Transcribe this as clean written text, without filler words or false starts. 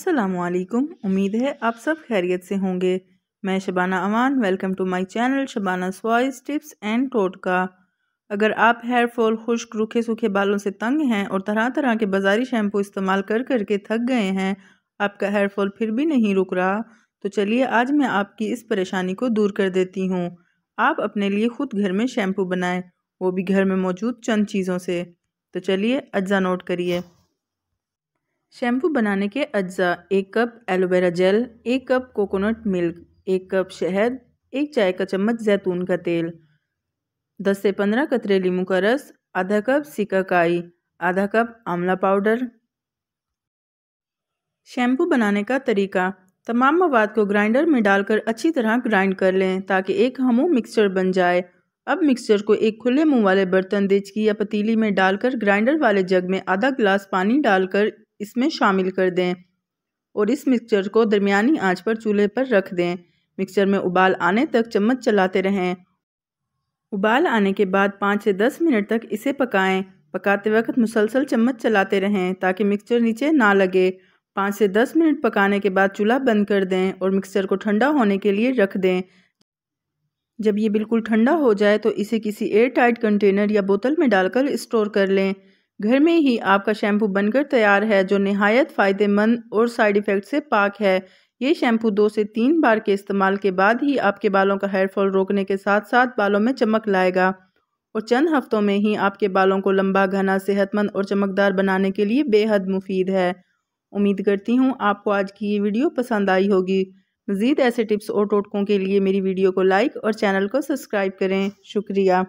अस्सलामुअलैकुम। उम्मीद है आप सब खैरियत से होंगे। मैं Shabana Aman, welcome to my channel Shabana's voice tips and टोटका। अगर आप हेयर फॉल, खुश्क, रूखे सूखे बालों से तंग हैं और तरह तरह के बाजारी शैम्पू इस्तेमाल कर करके थक गए हैं, आपका हेयर फॉल फिर भी नहीं रुक रहा, तो चलिए आज मैं आपकी इस परेशानी को दूर कर देती हूँ। आप अपने लिए ख़ुद घर में शैम्पू बनाएं, वो भी घर में मौजूद चंद चीज़ों से। तो चलिए अज्जा नोट करिए। शैम्पू बनाने के अज्जा: 1 cup aloe vera gel, 1 cup coconut milk, 1 cup शहद, 1 चाय का चम्मच जैतून का तेल, 10 से 15 कतरे नींबू का रस, आधा कप सिकाकाई, आधा कप आंवला पाउडर। शैम्पू बनाने का तरीका: तमाम मवाद को ग्राइंडर में डालकर अच्छी तरह ग्राइंड कर लें ताकि एक हमू मिक्सचर बन जाए। अब मिक्सचर को एक खुले मुंह वाले बर्तन, देचकी या पतीली में डालकर ग्राइंडर वाले जग में आधा गिलास पानी डालकर इसमें शामिल कर दें और इस मिक्सचर को दरमियानी आंच पर चूल्हे पर रख दें। मिक्सचर में उबाल आने तक चम्मच चलाते रहें। उबाल आने के बाद 5 से 10 मिनट तक इसे पकाएं। पकाते वक्त मुसलसल चम्मच चलाते रहें ताकि मिक्सचर नीचे ना लगे। 5 से 10 मिनट पकाने के बाद चूल्हा बंद कर दें और मिक्सचर को ठंडा होने के लिए रख दें। जब ये बिल्कुल ठंडा हो जाए तो इसे किसी एयर टाइट कंटेनर या बोतल में डालकर स्टोर कर लें। घर में ही आपका शैम्पू बनकर तैयार है, जो निहायत फ़ायदेमंद और साइड इफ़ेक्ट से पाक है। ये शैम्पू 2 से 3 बार के इस्तेमाल के बाद ही आपके बालों का हेयर फॉल रोकने के साथ साथ बालों में चमक लाएगा और चंद हफ्तों में ही आपके बालों को लंबा, घना, सेहतमंद और चमकदार बनाने के लिए बेहद मुफीद है। उम्मीद करती हूँ आपको आज की ये वीडियो पसंद आई होगी। मज़ीद ऐसे टिप्स और टोटकों के लिए मेरी वीडियो को लाइक और चैनल को सब्सक्राइब करें। शुक्रिया।